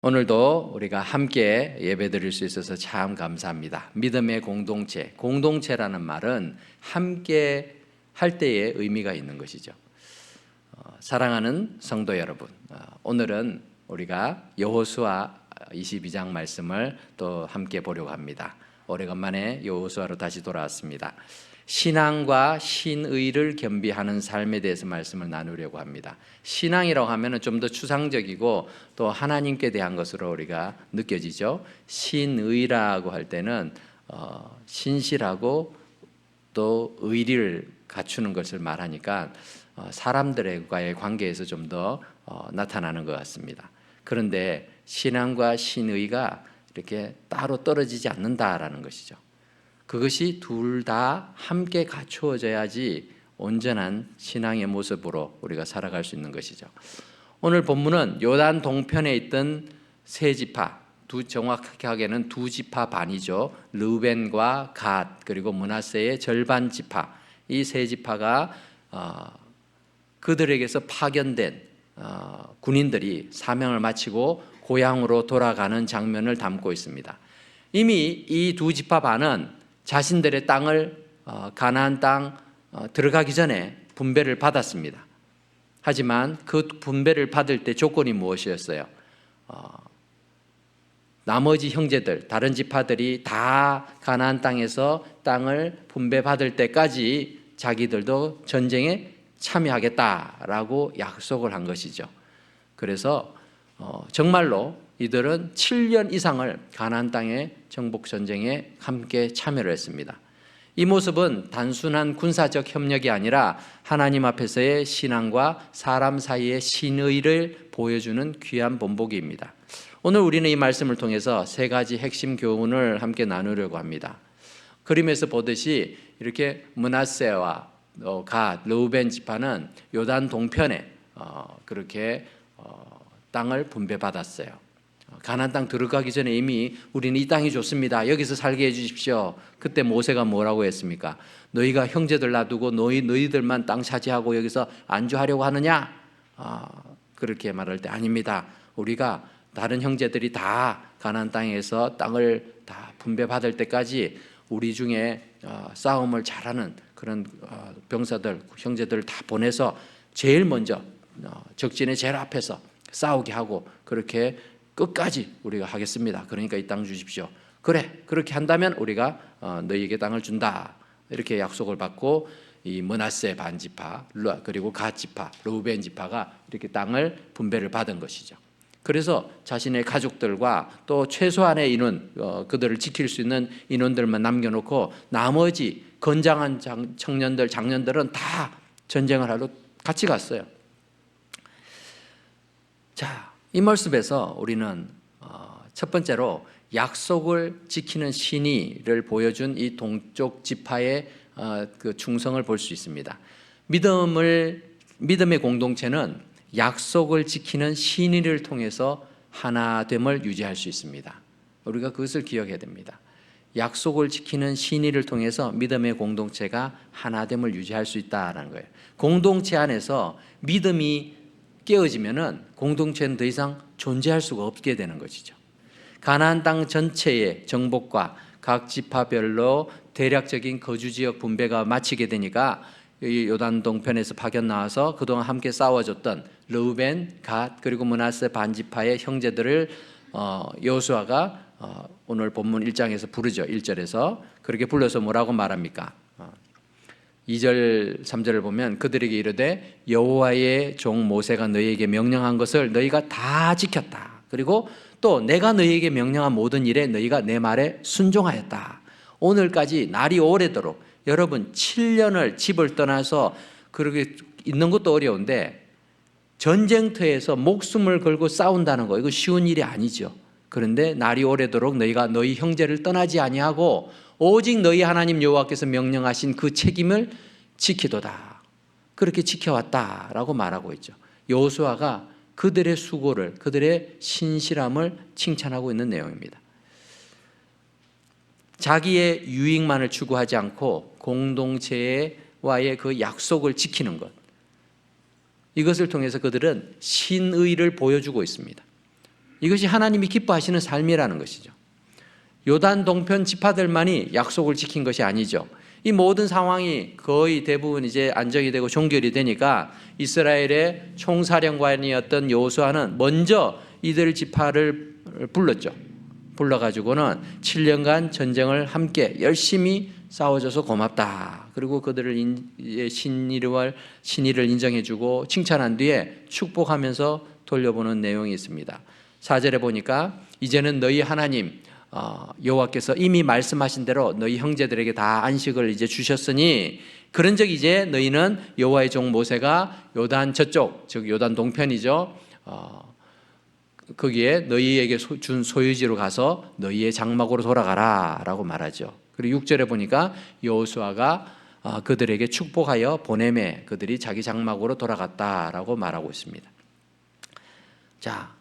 오늘도 우리가 함께 예배드릴 수 있어서 참 감사합니다. 믿음의 공동체, 공동체라는 말은 함께 할 때의 의미가 있는 것이죠. 사랑하는 성도 여러분, 오늘은 우리가 여호수아 22장 말씀을 또 함께 보려고 합니다. 오래간만에 여호수아로 다시 돌아왔습니다. 신앙과 신의를 겸비하는 삶에 대해서 말씀을 나누려고 합니다. 신앙이라고 하면 좀 더 추상적이고 또 하나님께 대한 것으로 우리가 느껴지죠. 신의라고 할 때는 신실하고 또 의리를 갖추는 것을 말하니까 사람들과의 관계에서 좀 더 나타나는 것 같습니다. 그런데 신앙과 신의가 이렇게 따로 떨어지지 않는다라는 것이죠. 그것이 둘 다 함께 갖추어져야지 온전한 신앙의 모습으로 우리가 살아갈 수 있는 것이죠. 오늘 본문은 요단 동편에 있던 세 지파, 정확하게는 두 지파 반이죠. 르우벤과 갓 그리고 므낫세의 절반 지파, 이 세 지파가 그들에게서 파견된 군인들이 사명을 마치고 고향으로 돌아가는 장면을 담고 있습니다. 이미 이 두 지파 반은 자신들의 땅을 가나안 땅 들어가기 전에 분배를 받았습니다. 하지만 그 분배를 받을 때 조건이 무엇이었어요? 나머지 형제들, 다른 지파들이 다 가나안 땅에서 땅을 분배받을 때까지 자기들도 전쟁에 참여하겠다라고 약속을 한 것이죠. 그래서 정말로 이들은 7년 이상을 가나안 땅의 정복 전쟁에 함께 참여를 했습니다. 이 모습은 단순한 군사적 협력이 아니라 하나님 앞에서의 신앙과 사람 사이의 신의를 보여주는 귀한 본보기입니다. 오늘 우리는 이 말씀을 통해서 세 가지 핵심 교훈을 함께 나누려고 합니다. 그림에서 보듯이 이렇게 므낫세와 갓, 르우벤 지파는 요단 동편에 그렇게 땅을 분배받았어요. 가나안 땅 들어가기 전에 이미 우리는 이 땅이 좋습니다. 여기서 살게 해주십시오. 그때 모세가 뭐라고 했습니까? 너희가 형제들 놔두고 너희들만 땅 차지하고 여기서 안주하려고 하느냐? 그렇게 말할 때 아닙니다. 우리가 다른 형제들이 다 가나안 땅에서 땅을 다 분배받을 때까지 우리 중에 싸움을 잘하는 그런 병사들, 형제들을 다 보내서 제일 먼저 적진의 제일 앞에서 싸우게 하고 그렇게 끝까지 우리가 하겠습니다. 그러니까 이 땅 주십시오. 그래, 그렇게 한다면 우리가 너희에게 땅을 준다. 이렇게 약속을 받고 이 므낫세 반지파 그리고 갓 지파, 르우벤 지파가 이렇게 땅을 분배를 받은 것이죠. 그래서 자신의 가족들과 또 최소한의 인원, 그들을 지킬 수 있는 인원들만 남겨놓고 나머지 건장한 청년들, 장년들은 다 전쟁을 하러 같이 갔어요. 자, 이 말씀에서 우리는 첫 번째로 약속을 지키는 신의를 보여준 이 동쪽 지파의 그 충성을 볼 수 있습니다. 믿음의 공동체는 약속을 지키는 신의를 통해서 하나됨을 유지할 수 있습니다. 우리가 그것을 기억해야 됩니다. 약속을 지키는 신의를 통해서 믿음의 공동체가 하나됨을 유지할 수 있다는 거예요. 공동체 안에서 믿음이 깨어지면은 공동체는 더 이상 존재할 수가 없게 되는 것이죠. 가나안 땅 전체의 정복과 각 지파별로 대략적인 거주지역 분배가 마치게 되니까 요단 동편에서 파견 나와서 그동안 함께 싸워줬던 르우벤, 갓 그리고 므낫세 반지파의 형제들을 여호수아가 오늘 본문 1장에서 부르죠. 1절에서 그렇게 불러서 뭐라고 말합니까? 2절 3절을 보면 그들에게 이르되 여호와의 종 모세가 너희에게 명령한 것을 너희가 다 지켰다. 그리고 또 내가 너희에게 명령한 모든 일에 너희가 내 말에 순종하였다. 오늘까지 날이 오래도록 여러분 7년을 집을 떠나서 그렇게 있는 것도 어려운데 전쟁터에서 목숨을 걸고 싸운다는 거 이거 쉬운 일이 아니죠. 그런데 날이 오래도록 너희가 너희 형제를 떠나지 아니하고 오직 너희 하나님 여호와께서 명령하신 그 책임을 지키도다. 그렇게 지켜왔다라고 말하고 있죠. 여호수아가 그들의 수고를, 그들의 신실함을 칭찬하고 있는 내용입니다. 자기의 유익만을 추구하지 않고 공동체와의 그 약속을 지키는 것, 이것을 통해서 그들은 신의를 보여주고 있습니다. 이것이 하나님이 기뻐하시는 삶이라는 것이죠. 요단 동편 지파들만이 약속을 지킨 것이 아니죠. 이 모든 상황이 거의 대부분 이제 안정이 되고 종결이 되니까 이스라엘의 총사령관이었던 여호수아는 먼저 이들 지파를 불렀죠. 불러가지고는 7년간 전쟁을 함께 열심히 싸워줘서 고맙다. 그리고 그들을 신의를 인정해주고 칭찬한 뒤에 축복하면서 돌려보는 내용이 있습니다. 4절에 보니까 이제는 너희 하나님 여호와께서 이미 말씀하신 대로 너희 형제들에게 다 안식을 이제 주셨으니 그런즉 이제 너희는 여호와의 종 모세가 요단 저쪽, 즉 요단 동편이죠. 거기에 너희에게 준 소유지로 가서 너희의 장막으로 돌아가라라고 말하죠. 그리고 6절에 보니까 여호수아가 그들에게 축복하여 보내매 그들이 자기 장막으로 돌아갔다라고 말하고 있습니다. 자,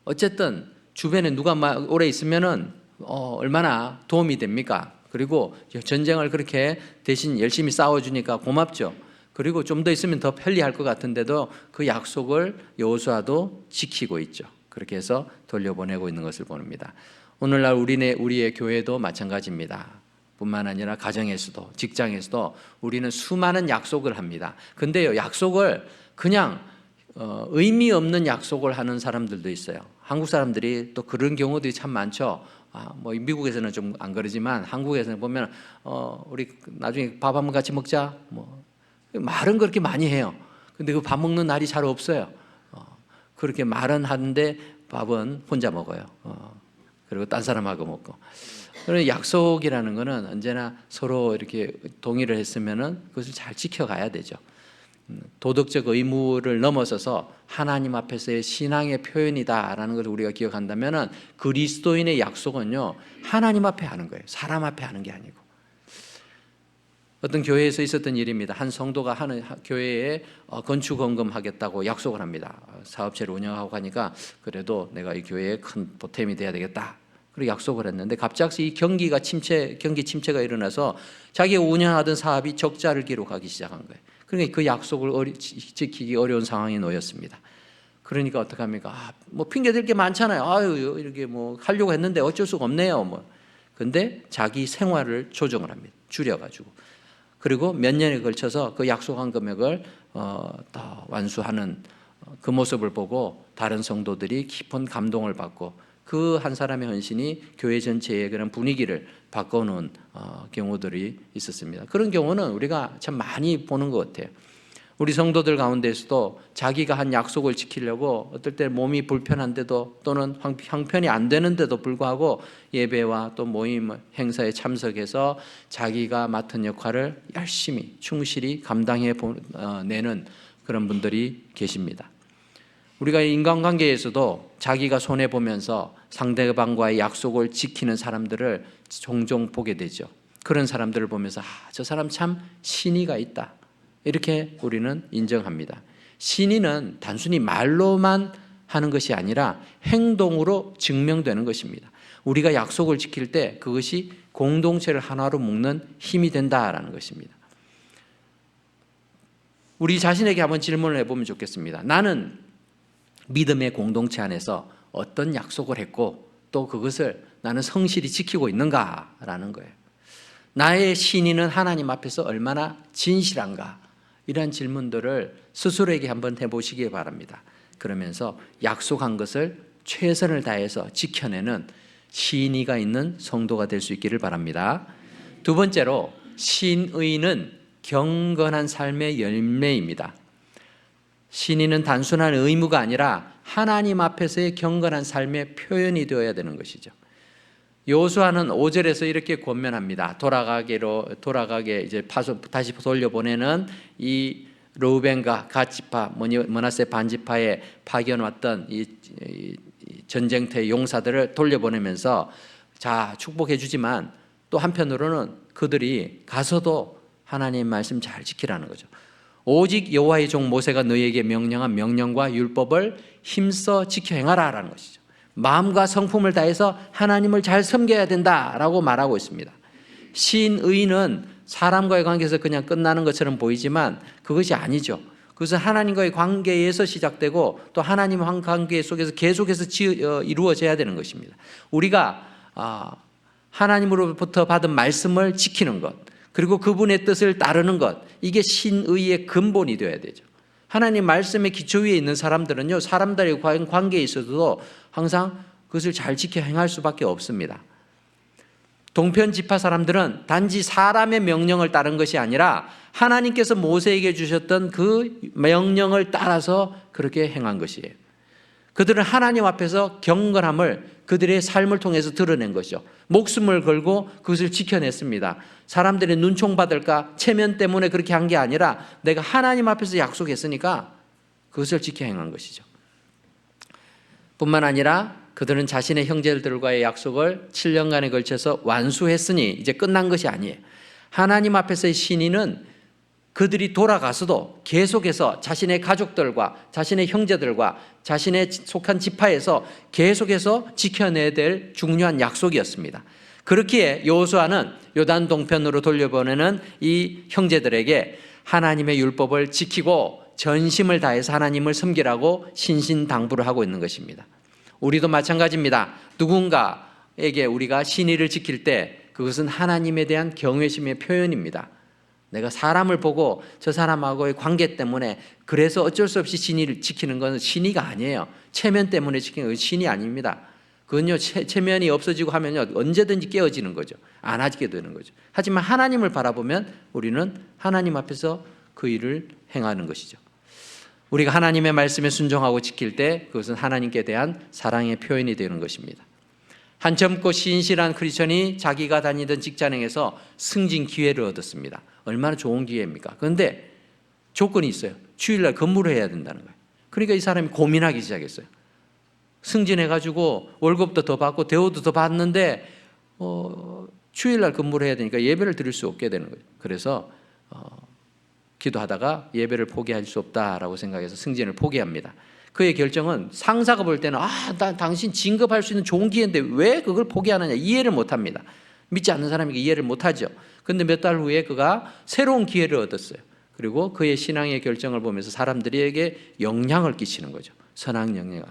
어쨌든 주변에 누가 오래 있으면은 얼마나 도움이 됩니까? 그리고 전쟁을 그렇게 대신 열심히 싸워주니까 고맙죠. 그리고 좀 더 있으면 더 편리할 것 같은데도 그 약속을 여호수아도 지키고 있죠. 그렇게 해서 돌려보내고 있는 것을 봅니다. 오늘날 우리의 교회도 마찬가지입니다. 뿐만 아니라 가정에서도 직장에서도 우리는 수많은 약속을 합니다. 근데요, 약속을 그냥 의미 없는 약속을 하는 사람들도 있어요. 한국 사람들이 또 그런 경우들이 참 많죠. 뭐 미국에서는 좀 안 그러지만 한국에서는 보면 우리 나중에 밥 한번 같이 먹자. 뭐 말은 그렇게 많이 해요. 근데 그 밥 먹는 날이 잘 없어요. 그렇게 말은 하는데 밥은 혼자 먹어요. 그리고 딴 사람하고 먹고. 그래서 약속이라는 거는 언제나 서로 이렇게 동의를 했으면은 그것을 잘 지켜가야 되죠. 도덕적 의무를 넘어서서 하나님 앞에서의 신앙의 표현이다라는 것을 우리가 기억한다면은 그리스도인의 약속은요 하나님 앞에 하는 거예요. 사람 앞에 하는 게 아니고. 어떤 교회에서 있었던 일입니다. 한 성도가 하는 교회에 건축헌금하겠다고 약속을 합니다. 사업체를 운영하고 가니까 그래도 내가 이 교회에 큰 보탬이 돼야 되겠다. 그리고 약속을 했는데 갑자기 이 경기 침체가 일어나서 자기가 운영하던 사업이 적자를 기록하기 시작한 거예요. 그러니까 그 약속을 지키기 어려운 상황에 놓였습니다. 그러니까 어떡합니까? 뭐 핑계댈 게 많잖아요. 아유, 이렇게 뭐 하려고 했는데 어쩔 수가 없네요. 뭐. 근데 자기 생활을 조정을 합니다. 줄여가지고. 그리고 몇 년에 걸쳐서 그 약속한 금액을 더 완수하는 그 모습을 보고 다른 성도들이 깊은 감동을 받고 그 한 사람의 헌신이 교회 전체의 그런 분위기를 바꿔놓은 경우들이 있었습니다. 그런 경우는 우리가 참 많이 보는 것 같아요. 우리 성도들 가운데서도 자기가 한 약속을 지키려고 어떨 때 몸이 불편한데도 또는 형편이 안 되는데도 불구하고 예배와 또 모임 행사에 참석해서 자기가 맡은 역할을 열심히 충실히 감당해 내는 그런 분들이 계십니다. 우리가 인간관계에서도 자기가 손해보면서 상대방과의 약속을 지키는 사람들을 종종 보게 되죠. 그런 사람들을 보면서 저 사람 참 신의가 있다. 이렇게 우리는 인정합니다. 신의는 단순히 말로만 하는 것이 아니라 행동으로 증명되는 것입니다. 우리가 약속을 지킬 때 그것이 공동체를 하나로 묶는 힘이 된다라는 것입니다. 우리 자신에게 한번 질문을 해보면 좋겠습니다. 나는 믿음의 공동체 안에서 어떤 약속을 했고 또 그것을 나는 성실히 지키고 있는가라는 거예요. 나의 신의는 하나님 앞에서 얼마나 진실한가, 이러한 질문들을 스스로에게 한번 해보시기 바랍니다. 그러면서 약속한 것을 최선을 다해서 지켜내는 신의가 있는 성도가 될 수 있기를 바랍니다. 두 번째로, 신의는 경건한 삶의 열매입니다. 신의는 단순한 의무가 아니라 하나님 앞에서의 경건한 삶의 표현이 되어야 되는 것이죠. 여호수아는 5절에서 이렇게 권면합니다. 돌아가게 이제 다시 돌려보내는 이 르우벤과 갓 지파, 므낫세 반 지파에 파견 왔던 이 전쟁터의 용사들을 돌려보내면서 자, 축복해 주지만 또 한편으로는 그들이 가서도 하나님 말씀 잘 지키라는 거죠. 오직 여호와의 종 모세가 너희에게 명령한 명령과 율법을 힘써 지켜 행하라라는 것이죠. 마음과 성품을 다해서 하나님을 잘 섬겨야 된다라고 말하고 있습니다. 신의는 사람과의 관계에서 그냥 끝나는 것처럼 보이지만 그것이 아니죠. 그것은 하나님과의 관계에서 시작되고 또 하나님과 관계 속에서 계속해서 이루어져야 되는 것입니다. 우리가 하나님으로부터 받은 말씀을 지키는 것, 그리고 그분의 뜻을 따르는 것, 이게 신의의 근본이 되어야 되죠. 하나님 말씀의 기초 위에 있는 사람들은요, 사람들의 관계에 있어서도 항상 그것을 잘 지켜 행할 수밖에 없습니다. 동편 지파 사람들은 단지 사람의 명령을 따른 것이 아니라 하나님께서 모세에게 주셨던 그 명령을 따라서 그렇게 행한 것이에요. 그들은 하나님 앞에서 경건함을 그들의 삶을 통해서 드러낸 것이죠. 목숨을 걸고 그것을 지켜냈습니다. 사람들이 눈총받을까 체면 때문에 그렇게 한 게 아니라 내가 하나님 앞에서 약속했으니까 그것을 지켜 행한 것이죠. 뿐만 아니라 그들은 자신의 형제들과의 약속을 7년간에 걸쳐서 완수했으니 이제 끝난 것이 아니에요. 하나님 앞에서의 신의는 그들이 돌아가서도 계속해서 자신의 가족들과 자신의 형제들과 자신의 속한 지파에서 계속해서 지켜내야 될 중요한 약속이었습니다. 그렇기에 여호수아는 요단 동편으로 돌려보내는 이 형제들에게 하나님의 율법을 지키고 전심을 다해서 하나님을 섬기라고 신신당부를 하고 있는 것입니다. 우리도 마찬가지입니다. 누군가에게 우리가 신의를 지킬 때 그것은 하나님에 대한 경외심의 표현입니다. 내가 사람을 보고 저 사람하고의 관계 때문에 그래서 어쩔 수 없이 신의를 지키는 것은 신의가 아니에요. 체면 때문에 지키는 것은 신의 아닙니다. 그건요, 체면이 없어지고 하면요, 언제든지 깨어지는 거죠. 안 하게 되는 거죠. 하지만 하나님을 바라보면 우리는 하나님 앞에서 그 일을 행하는 것이죠. 우리가 하나님의 말씀에 순종하고 지킬 때 그것은 하나님께 대한 사랑의 표현이 되는 것입니다. 한 젊고 신실한 크리스천이 자기가 다니던 직장에서 승진 기회를 얻었습니다. 얼마나 좋은 기회입니까? 그런데 조건이 있어요. 주일날 근무를 해야 된다는 거예요. 그러니까 이 사람이 고민하기 시작했어요. 승진해가지고 월급도 더 받고 대우도 더 받는데 주일날 근무를 해야 되니까 예배를 드릴 수 없게 되는 거예요. 그래서 기도하다가 예배를 포기할 수 없다라고 생각해서 승진을 포기합니다. 그의 결정은 상사가 볼 때는 당신 진급할 수 있는 좋은 기회인데 왜 그걸 포기하느냐 이해를 못합니다. 믿지 않는 사람에게 이해를 못하죠. 그런데 몇 달 후에 그가 새로운 기회를 얻었어요. 그리고 그의 신앙의 결정을 보면서 사람들에게 영향을 끼치는 거죠. 선한 영향.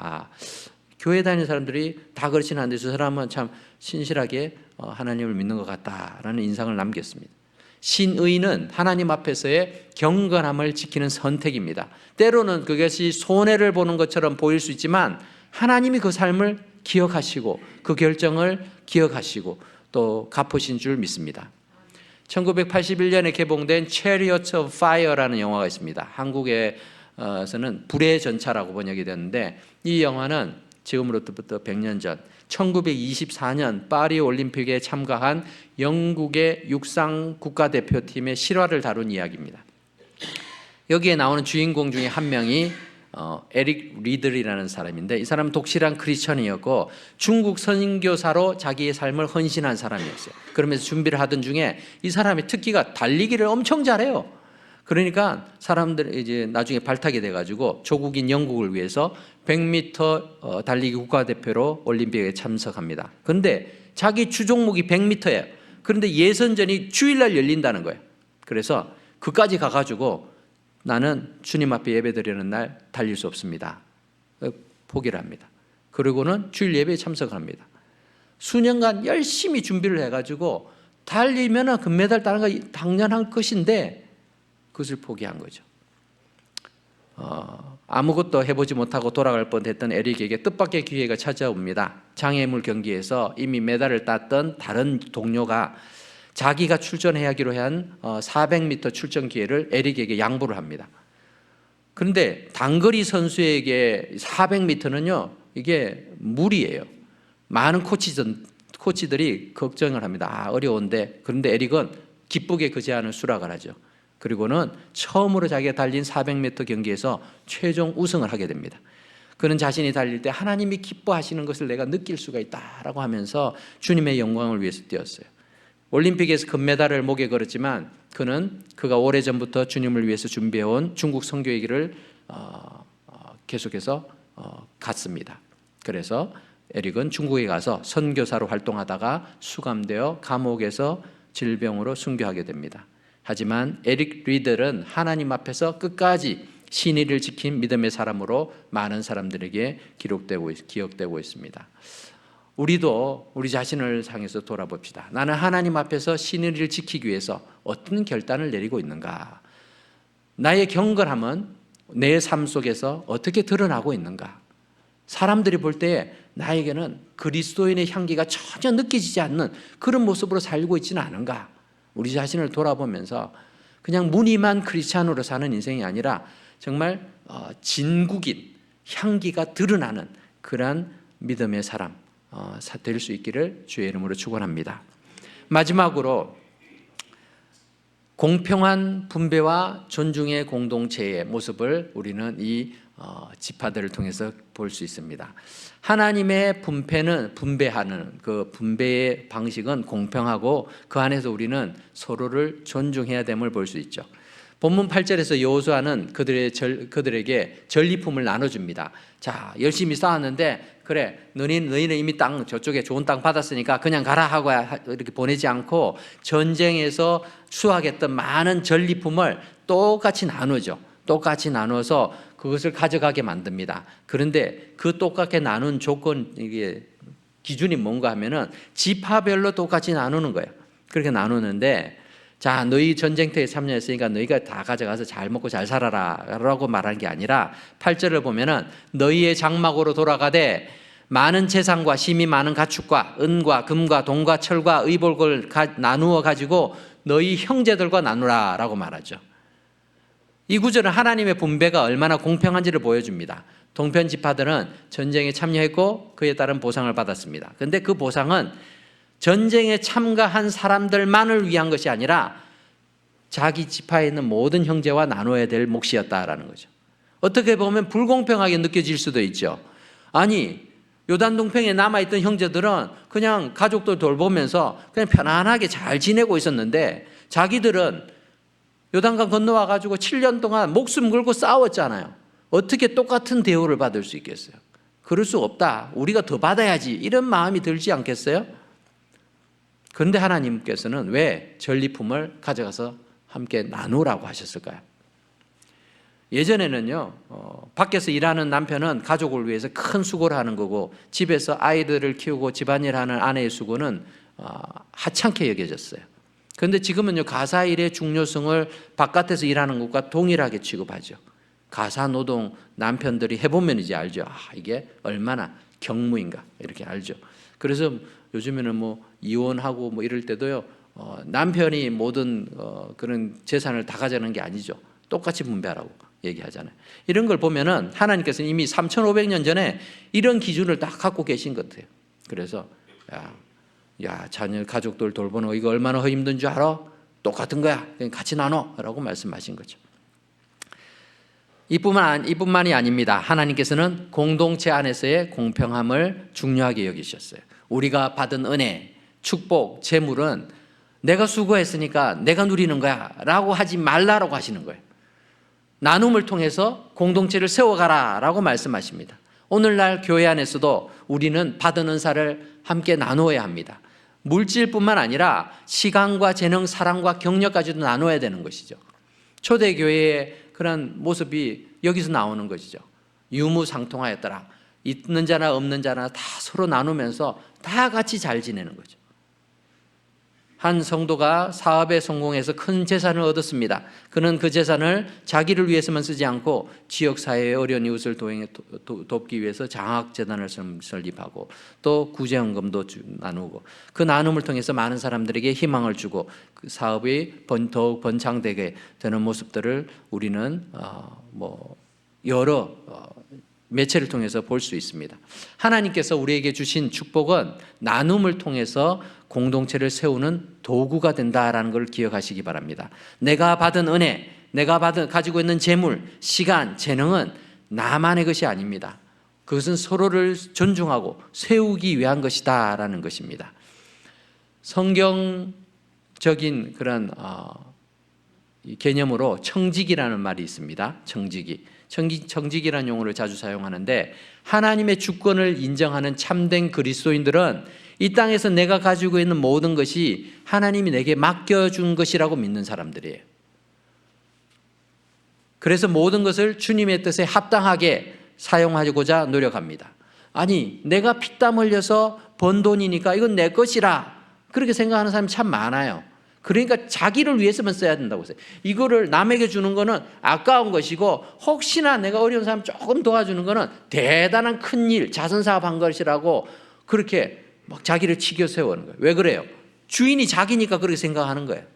교회 다니는 사람들이 다 그렇지는 않은데 저 사람은 참 신실하게 하나님을 믿는 것 같다라는 인상을 남겼습니다. 신의는 하나님 앞에서의 경건함을 지키는 선택입니다. 때로는 그것이 손해를 보는 것처럼 보일 수 있지만 하나님이 그 삶을 기억하시고 그 결정을 기억하시고 또 갚으신 줄 믿습니다. 1981년에 개봉된 Chariots of Fire라는 영화가 있습니다. 한국에서는 불의 전차라고 번역이 됐는데 이 영화는 지금으로부터 100년 전 1924년 파리 올림픽에 참가한 영국의 육상 국가대표팀의 실화를 다룬 이야기입니다. 여기에 나오는 주인공 중에 한 명이 에릭 리들이라는 사람인데 이 사람은 독실한 크리스천이었고 중국 선교사로 자기의 삶을 헌신한 사람이었어요. 그러면서 준비를 하던 중에 이 사람의 특기가 달리기를 엄청 잘해요. 그러니까 사람들 이제 나중에 발탁이 돼가지고 조국인 영국을 위해서 100m 달리기 국가대표로 올림픽에 참석합니다. 그런데 자기 주종목이 100m예요. 그런데 예선전이 주일날 열린다는 거예요. 그래서 그까지 가가지고 나는 주님 앞에 예배드리는 날 달릴 수 없습니다. 포기를 합니다. 그리고는 주일 예배에 참석을 합니다. 수년간 열심히 준비를 해가지고 달리면 금메달 따는 거 당연한 것인데 그것을 포기한 거죠. 아무것도 해보지 못하고 돌아갈 뻔했던 에릭에게 뜻밖의 기회가 찾아옵니다. 장애물 경기에서 이미 메달을 땄던 다른 동료가 자기가 출전해야 하기로 한 400m 출전 기회를 에릭에게 양보를 합니다. 그런데 단거리 선수에게 400m는요 이게 무리예요. 많은 코치들이 걱정을 합니다. 어려운데. 그런데 에릭은 기쁘게 그 제안을 수락을 하죠. 그리고는 처음으로 자기가 달린 400m 경기에서 최종 우승을 하게 됩니다. 그는 자신이 달릴 때 하나님이 기뻐하시는 것을 내가 느낄 수가 있다라고 하면서 주님의 영광을 위해서 뛰었어요. 올림픽에서 금메달을 목에 걸었지만 그가 오래전부터 주님을 위해서 준비해온 중국 선교의 길을 계속해서 갔습니다. 그래서 에릭은 중국에 가서 선교사로 활동하다가 수감되어 감옥에서 질병으로 순교하게 됩니다. 하지만 에릭 리들은 하나님 앞에서 끝까지 신의를 지킨 믿음의 사람으로 많은 사람들에게 기억되고 있습니다. 우리도 우리 자신을 향해서 돌아봅시다. 나는 하나님 앞에서 신의를 지키기 위해서 어떤 결단을 내리고 있는가? 나의 경건함은 내 삶 속에서 어떻게 드러나고 있는가? 사람들이 볼 때 나에게는 그리스도인의 향기가 전혀 느껴지지 않는 그런 모습으로 살고 있지는 않은가? 우리 자신을 돌아보면서 그냥 무늬만 크리스찬으로 사는 인생이 아니라 정말 진국인 향기가 드러나는 그러한 믿음의 사람 될 수 있기를 주의 이름으로 축원합니다. 마지막으로 공평한 분배와 존중의 공동체의 모습을 우리는 이 지파들을 통해서 볼 수 있습니다. 하나님의 분배하는 그 분배의 방식은 공평하고 그 안에서 우리는 서로를 존중해야 됨을 볼 수 있죠. 본문 8절에서 여호수아는 그들에게 전리품을 나눠줍니다. 자, 열심히 쌓았는데 그래 너희는 이미 땅 저쪽에 좋은 땅 받았으니까 그냥 가라 하고 이렇게 보내지 않고 전쟁에서 수확했던 많은 전리품을 똑같이 나누죠. 똑같이 나눠서 그것을 가져가게 만듭니다. 그런데 그 똑같게 나눈 조건 이게 기준이 뭔가 하면은 지파별로 똑같이 나누는 거예요. 그렇게 나누는데 자, 너희 전쟁터에 참여했으니까 너희가 다 가져가서 잘 먹고 잘 살아라 라고 말한 게 아니라 8절을 보면은 너희의 장막으로 돌아가되 많은 재산과 심이 많은 가축과 은과 금과 동과 철과 의복을 나누어 가지고 너희 형제들과 나누라 라고 말하죠. 이 구절은 하나님의 분배가 얼마나 공평한지를 보여줍니다. 동편 지파들은 전쟁에 참여했고 그에 따른 보상을 받았습니다. 그런데 그 보상은 전쟁에 참가한 사람들만을 위한 것이 아니라 자기 지파에 있는 모든 형제와 나눠야 될 몫이었다라는 거죠. 어떻게 보면 불공평하게 느껴질 수도 있죠. 아니 요단 동평에 남아있던 형제들은 그냥 가족들 돌보면서 그냥 편안하게 잘 지내고 있었는데 자기들은 요단강 건너와 가지고 7년 동안 목숨 걸고 싸웠잖아요. 어떻게 똑같은 대우를 받을 수 있겠어요? 그럴 수 없다. 우리가 더 받아야지. 이런 마음이 들지 않겠어요? 그런데 하나님께서는 왜 전리품을 가져가서 함께 나누라고 하셨을까요? 예전에는요, 밖에서 일하는 남편은 가족을 위해서 큰 수고를 하는 거고 집에서 아이들을 키우고 집안일 하는 아내의 수고는 하찮게 여겨졌어요. 그런데 지금은요, 가사일의 중요성을 바깥에서 일하는 것과 동일하게 취급하죠. 가사노동 남편들이 해보면 이제 알죠. 이게 얼마나 경무인가 이렇게 알죠. 그래서 요즘에는 뭐 이혼하고 뭐 이럴 때도요, 남편이 모든 그런 재산을 다 가져가는 게 아니죠. 똑같이 분배하라고 얘기하잖아요. 이런 걸 보면은 하나님께서는 이미 3,500년 전에 이런 기준을 딱 갖고 계신 것 같아요. 그래서 야 자녀 가족들 돌보는 거 이거 얼마나 힘든 줄 알아? 똑같은 거야. 그냥 같이 나눠라고 말씀하신 거죠. 이뿐만이 아닙니다. 하나님께서는 공동체 안에서의 공평함을 중요하게 여기셨어요. 우리가 받은 은혜, 축복, 재물은 내가 수고했으니까 내가 누리는 거야 라고 하지 말라라고 하시는 거예요. 나눔을 통해서 공동체를 세워가라 라고 말씀하십니다. 오늘날 교회 안에서도 우리는 받은 은사를 함께 나누어야 합니다. 물질뿐만 아니라 시간과 재능, 사랑과 경력까지도 나눠야 되는 것이죠. 초대교회의 그런 모습이 여기서 나오는 것이죠. 유무상통하였더라. 있는 자나 없는 자나 다 서로 나누면서 다 같이 잘 지내는 거죠. 한 성도가 사업에 성공해서 큰 재산을 얻었습니다. 그는 그 재산을 자기를 위해서만 쓰지 않고 지역사회의 어려운 이웃을 돕기 위해서 장학재단을 설립하고 또 구제헌금도 나누고 그 나눔을 통해서 많은 사람들에게 희망을 주고 그 사업이 더욱 번창되게 되는 모습들을 우리는 여러 매체를 통해서 볼 수 있습니다. 하나님께서 우리에게 주신 축복은 나눔을 통해서 공동체를 세우는 도구가 된다라는 걸 기억하시기 바랍니다. 내가 받은 은혜, 내가 가지고 있는 재물, 시간, 재능은 나만의 것이 아닙니다. 그것은 서로를 존중하고 세우기 위한 것이다라는 것입니다. 성경적인 그런 개념으로 청직이라는 말이 있습니다. 청직이라는 용어를 자주 사용하는데 하나님의 주권을 인정하는 참된 그리스도인들은 이 땅에서 내가 가지고 있는 모든 것이 하나님이 내게 맡겨준 것이라고 믿는 사람들이에요. 그래서 모든 것을 주님의 뜻에 합당하게 사용하고자 노력합니다. 아니, 내가 피땀 흘려서 번 돈이니까 이건 내 것이라 그렇게 생각하는 사람이 참 많아요. 그러니까 자기를 위해서만 써야 된다고 해요. 이거를 남에게 주는 거는 아까운 것이고, 혹시나 내가 어려운 사람 조금 도와주는 거는 대단한 큰 일, 자선사업 한 것이라고 그렇게 막 자기를 치켜 세우는 거예요. 왜 그래요? 주인이 자기니까 그렇게 생각하는 거예요.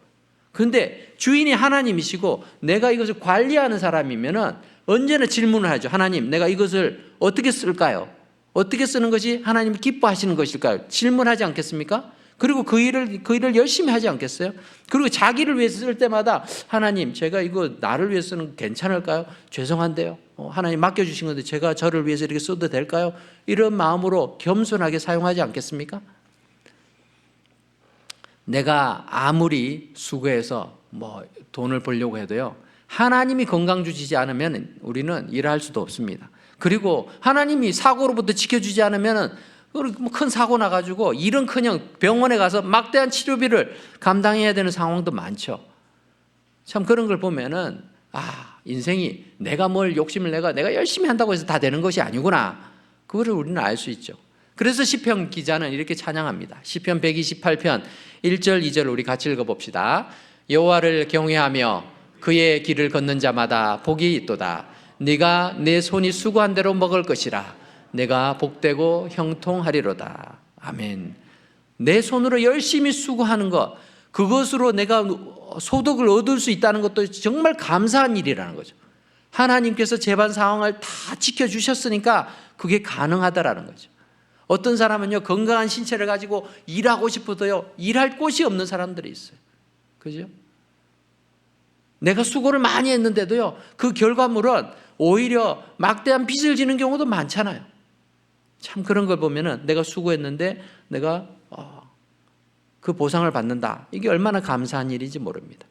그런데 주인이 하나님이시고 내가 이것을 관리하는 사람이면은 언제나 질문을 하죠. 하나님, 내가 이것을 어떻게 쓸까요? 어떻게 쓰는 것이 하나님이 기뻐하시는 것일까요? 질문하지 않겠습니까? 그리고 그 일을 열심히 하지 않겠어요? 그리고 자기를 위해서 쓸 때마다 하나님, 제가 이거 나를 위해서는 괜찮을까요? 죄송한데요. 하나님 맡겨주신 건데 제가 저를 위해서 이렇게 써도 될까요? 이런 마음으로 겸손하게 사용하지 않겠습니까? 내가 아무리 수고해서 돈을 벌려고 해도요, 하나님이 건강 주시지 않으면 우리는 일할 수도 없습니다. 그리고 하나님이 사고로부터 지켜주지 않으면 큰 사고 나가지고 일은커녕 병원에 가서 막대한 치료비를 감당해야 되는 상황도 많죠. 참 그런 걸 보면은 인생이 내가 뭘 욕심을 내가 열심히 한다고 해서 다 되는 것이 아니구나, 그거를 우리는 알 수 있죠. 그래서 시편 기자는 이렇게 찬양합니다. 시편 128편 1절 2절 우리 같이 읽어봅시다. 여호와를 경외하며 그의 길을 걷는 자마다 복이 있도다. 네가 내 손이 수고한 대로 먹을 것이라. 내가 복되고 형통하리로다. 아멘. 내 손으로 열심히 수고하는 것, 그것으로 내가 소득을 얻을 수 있다는 것도 정말 감사한 일이라는 거죠. 하나님께서 재반 상황을 다 지켜주셨으니까 그게 가능하다라는 거죠. 어떤 사람은요, 건강한 신체를 가지고 일하고 싶어도요, 일할 곳이 없는 사람들이 있어요. 그죠? 내가 수고를 많이 했는데도요, 그 결과물은 오히려 막대한 빚을 지는 경우도 많잖아요. 참 그런 걸 보면은 내가 수고했는데 내가 그 보상을 받는다. 이게 얼마나 감사한 일인지 모릅니다.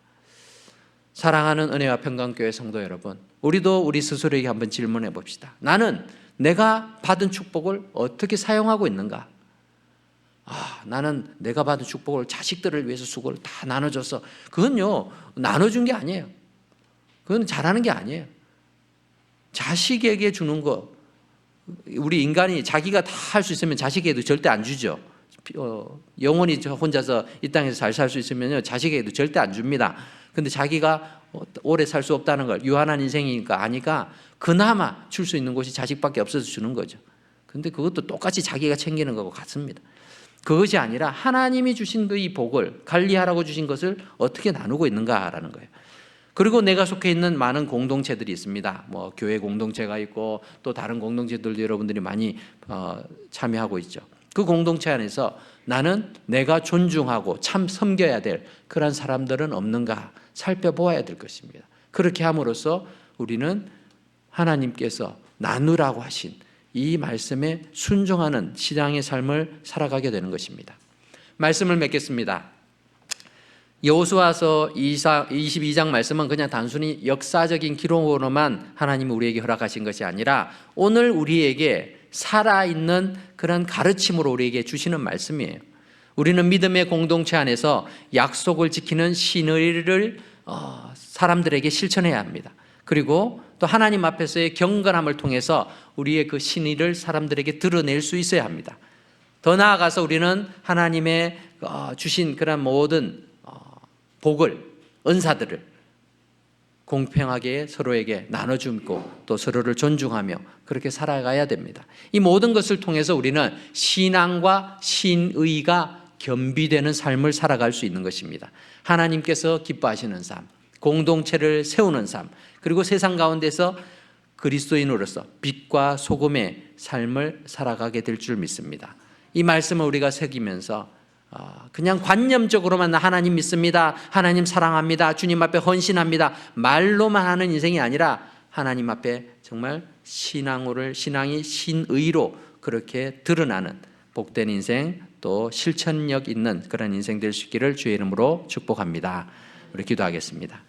사랑하는 은혜와 평강교회 성도 여러분, 우리도 우리 스스로에게 한번 질문해 봅시다. 나는 내가 받은 축복을 어떻게 사용하고 있는가? 나는 내가 받은 축복을 자식들을 위해서 수고를 다 나눠줘서, 그건요, 나눠준 게 아니에요. 그건 잘하는 게 아니에요. 자식에게 주는 거, 우리 인간이 자기가 다 할 수 있으면 자식에게도 절대 안 주죠. 영원히 혼자서 이 땅에서 잘 살 수 있으면요, 자식에게도 절대 안 줍니다. 근데 자기가 오래 살 수 없다는 걸 유한한 인생이니까 아니까 그나마 줄 수 있는 곳이 자식밖에 없어서 주는 거죠. 근데 그것도 똑같이 자기가 챙기는 거고 같습니다. 그것이 아니라 하나님이 주신 그 이 복을, 관리하라고 주신 것을 어떻게 나누고 있는가라는 거예요. 그리고 내가 속해 있는 많은 공동체들이 있습니다. 교회 공동체가 있고 또 다른 공동체들도 여러분들이 많이 참여하고 있죠. 그 공동체 안에서 나는 내가 존중하고 참 섬겨야 될 그런 사람들은 없는가 살펴보아야 될 것입니다. 그렇게 함으로써 우리는 하나님께서 나누라고 하신 이 말씀에 순종하는 신앙의 삶을 살아가게 되는 것입니다. 말씀을 맺겠습니다. 여호수아서 22장 말씀은 그냥 단순히 역사적인 기록으로만 하나님이 우리에게 허락하신 것이 아니라 오늘 우리에게 살아있는 그런 가르침으로 우리에게 주시는 말씀이에요. 우리는 믿음의 공동체 안에서 약속을 지키는 신의를 사람들에게 실천해야 합니다. 그리고 또 하나님 앞에서의 경건함을 통해서 우리의 그 신의를 사람들에게 드러낼 수 있어야 합니다. 더 나아가서 우리는 하나님의 주신 그런 모든 복을, 은사들을 공평하게 서로에게 나눠주고 또 서로를 존중하며 그렇게 살아가야 됩니다. 이 모든 것을 통해서 우리는 신앙과 신의가 겸비되는 삶을 살아갈 수 있는 것입니다. 하나님께서 기뻐하시는 삶, 공동체를 세우는 삶, 그리고 세상 가운데서 그리스도인으로서 빛과 소금의 삶을 살아가게 될 줄 믿습니다. 이 말씀을 우리가 새기면서 그냥 관념적으로만 하나님 믿습니다, 하나님 사랑합니다, 주님 앞에 헌신합니다, 말로만 하는 인생이 아니라 하나님 앞에 정말 신앙이 신의로 그렇게 드러나는 복된 인생, 또 실천력 있는 그런 인생 될 수 있기를 주의 이름으로 축복합니다. 우리 기도하겠습니다.